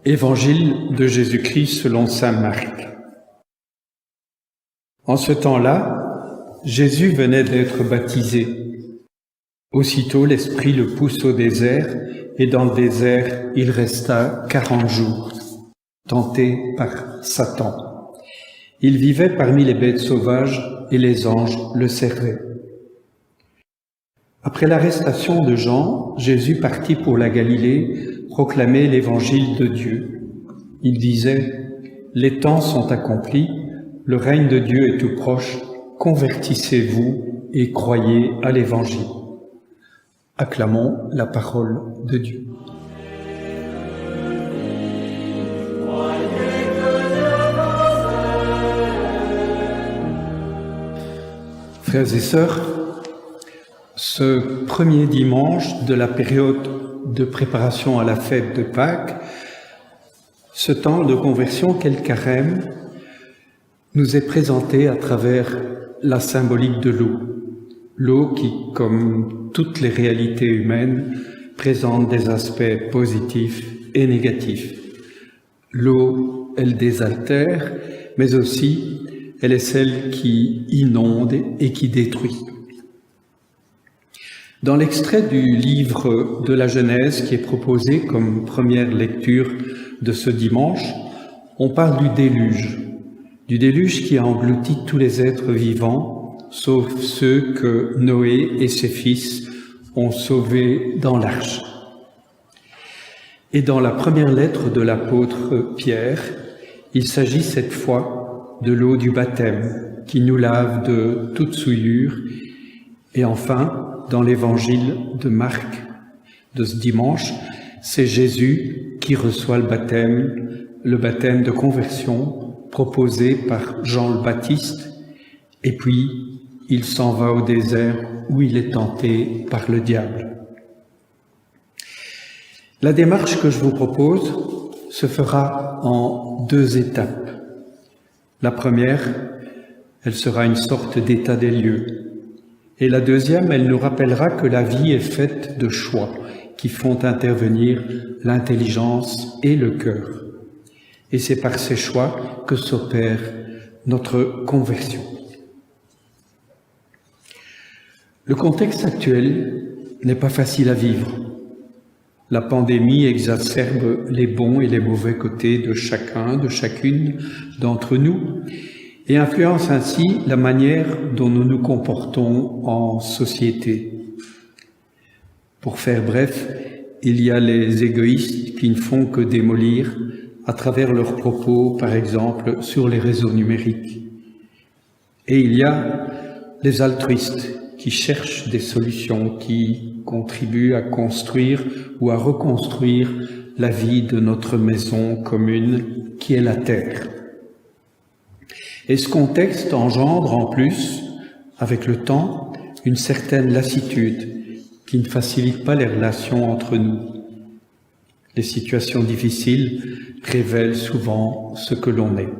Évangile de Jésus-Christ selon saint Marc. En ce temps-là, Jésus venait d'être baptisé. Aussitôt l'Esprit le pousse au désert, et dans le désert il resta 40 jours, tenté par Satan. Il vivait parmi les bêtes sauvages, et les anges le servaient. Après l'arrestation de Jean, Jésus partit pour la Galilée, proclamer l'évangile de Dieu. Il disait « Les temps sont accomplis, le règne de Dieu est tout proche, convertissez-vous et croyez à l'évangile. » Acclamons la parole de Dieu. Frères et sœurs, ce premier dimanche de la période de préparation à la fête de Pâques, ce temps de conversion qu'est le carême, nous est présenté à travers la symbolique de l'eau. L'eau qui, comme toutes les réalités humaines, présente des aspects positifs et négatifs. L'eau, elle désaltère, mais aussi elle est celle qui inonde et qui détruit. Dans l'extrait du livre de la Genèse qui est proposé comme première lecture de ce dimanche, on parle du déluge qui a englouti tous les êtres vivants, sauf ceux que Noé et ses fils ont sauvés dans l'arche. Et dans la première lettre de l'apôtre Pierre, il s'agit cette fois de l'eau du baptême qui nous lave de toute souillure. Et enfin, dans l'évangile de Marc de ce dimanche, c'est Jésus qui reçoit le baptême de conversion proposé par Jean le Baptiste, et puis il s'en va au désert où il est tenté par le diable. La démarche que je vous propose se fera en 2 étapes. La première, elle sera une sorte d'état des lieux. Et la deuxième, elle nous rappellera que la vie est faite de choix qui font intervenir l'intelligence et le cœur. Et c'est par ces choix que s'opère notre conversion. Le contexte actuel n'est pas facile à vivre. La pandémie exacerbe les bons et les mauvais côtés de chacun, de chacune d'entre nous, et influence ainsi la manière dont nous nous comportons en société. Pour faire bref, il y a les égoïstes qui ne font que démolir à travers leurs propos, par exemple, sur les réseaux numériques. Et il y a les altruistes qui cherchent des solutions, qui contribuent à construire ou à reconstruire la vie de notre maison commune qui est la Terre. Et ce contexte engendre en plus, avec le temps, une certaine lassitude qui ne facilite pas les relations entre nous. Les situations difficiles révèlent souvent ce que l'on est.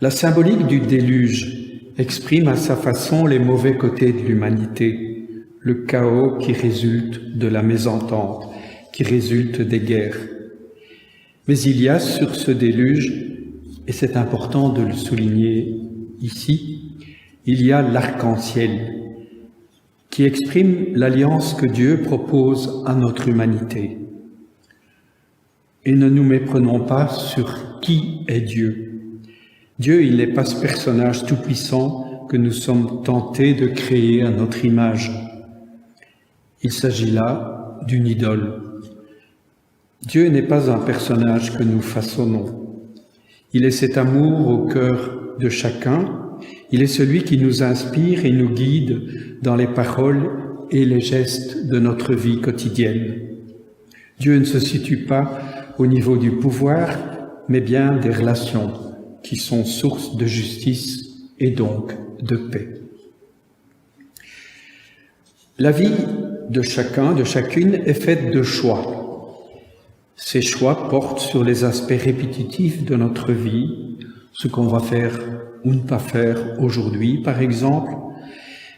La symbolique du déluge exprime à sa façon les mauvais côtés de l'humanité, le chaos qui résulte de la mésentente, qui résulte des guerres. Mais il y a sur ce déluge, et c'est important de le souligner ici, il y a l'arc-en-ciel qui exprime l'alliance que Dieu propose à notre humanité. Et ne nous méprenons pas sur qui est Dieu. Dieu, il n'est pas ce personnage tout-puissant que nous sommes tentés de créer à notre image. Il s'agit là d'une idole. Dieu n'est pas un personnage que nous façonnons. Il est cet amour au cœur de chacun. Il est celui qui nous inspire et nous guide dans les paroles et les gestes de notre vie quotidienne. Dieu ne se situe pas au niveau du pouvoir, mais bien des relations qui sont source de justice et donc de paix. La vie de chacun, de chacune est faite de choix. Ces choix portent sur les aspects répétitifs de notre vie, ce qu'on va faire ou ne pas faire aujourd'hui, par exemple,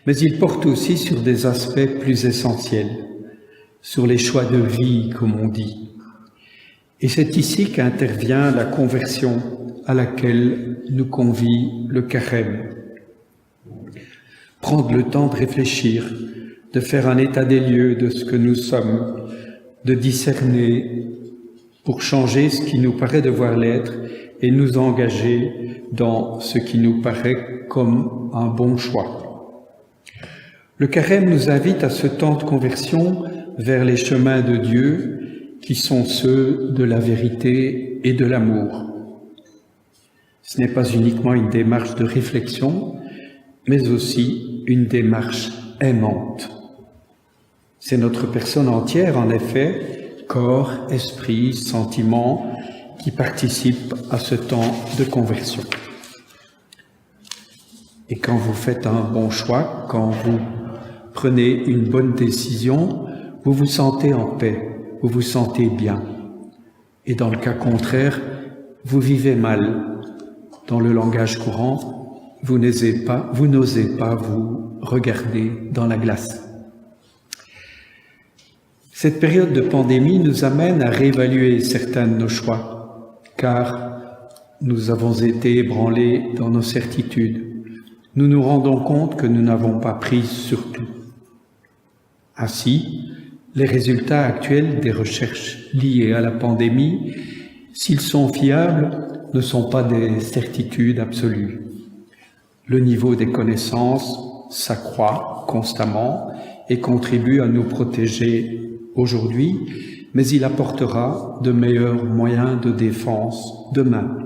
mais ils portent aussi sur des aspects plus essentiels, sur les choix de vie, comme on dit. Et c'est ici qu'intervient la conversion à laquelle nous convie le carême. Prendre le temps de réfléchir, de faire un état des lieux de ce que nous sommes, de discerner pour changer ce qui nous paraît devoir l'être et nous engager dans ce qui nous paraît comme un bon choix. Le carême nous invite à ce temps de conversion vers les chemins de Dieu qui sont ceux de la vérité et de l'amour. Ce n'est pas uniquement une démarche de réflexion, mais aussi une démarche aimante. C'est notre personne entière, en effet, corps, esprit, sentiments, qui participent à ce temps de conversion. Et quand vous faites un bon choix, quand vous prenez une bonne décision, vous vous sentez en paix, vous vous sentez bien. Et dans le cas contraire, vous vivez mal. Dans le langage courant, vous n'osez pas vous regarder dans la glace. Cette période de pandémie nous amène à réévaluer certains de nos choix, car nous avons été ébranlés dans nos certitudes. Nous nous rendons compte que nous n'avons pas prise sur tout. Ainsi, les résultats actuels des recherches liées à la pandémie, s'ils sont fiables, ne sont pas des certitudes absolues. Le niveau des connaissances s'accroît constamment et contribue à nous protéger aujourd'hui, mais il apportera de meilleurs moyens de défense demain.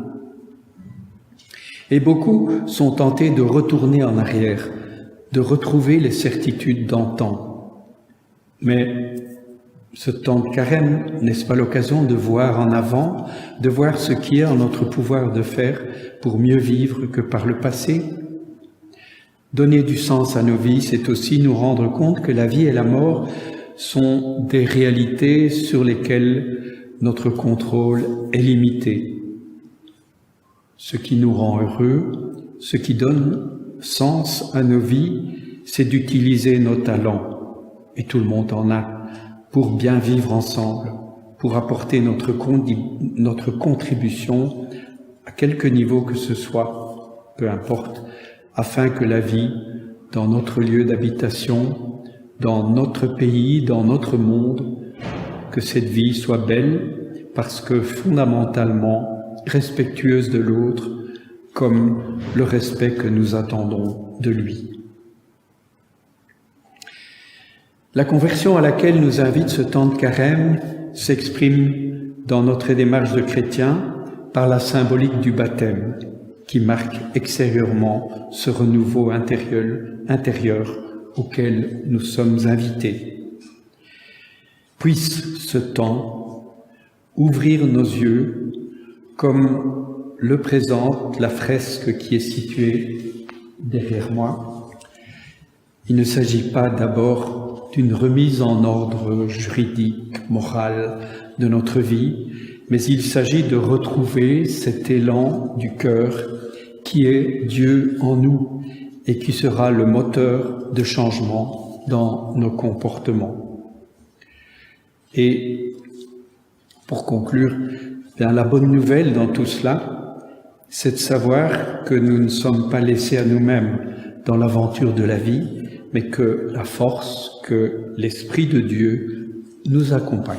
Et beaucoup sont tentés de retourner en arrière, de retrouver les certitudes d'antan. Mais ce temps de carême, n'est-ce pas l'occasion de voir en avant, de voir ce qui est en notre pouvoir de faire pour mieux vivre que par le passé? Donner du sens à nos vies, c'est aussi nous rendre compte que la vie et la mort sont des réalités sur lesquelles notre contrôle est limité. Ce qui nous rend heureux, ce qui donne sens à nos vies, c'est d'utiliser nos talents, et tout le monde en a, pour bien vivre ensemble, pour apporter notre contribution à quelque niveau que ce soit, peu importe, afin que la vie, dans notre lieu d'habitation, dans notre pays, dans notre monde, que cette vie soit belle parce que fondamentalement respectueuse de l'autre, comme le respect que nous attendons de lui. La conversion à laquelle nous invite ce temps de carême s'exprime dans notre démarche de chrétien par la symbolique du baptême, qui marque extérieurement ce renouveau intérieur auquel nous sommes invités. Puisse ce temps ouvrir nos yeux comme le présente la fresque qui est située derrière moi. Il ne s'agit pas d'abord d'une remise en ordre juridique, moral de notre vie, mais il s'agit de retrouver cet élan du cœur qui est Dieu en nous et qui sera le moteur de changement dans nos comportements. Et pour conclure, la bonne nouvelle dans tout cela, c'est de savoir que nous ne sommes pas laissés à nous-mêmes dans l'aventure de la vie, mais que la force, que l'Esprit de Dieu nous accompagne.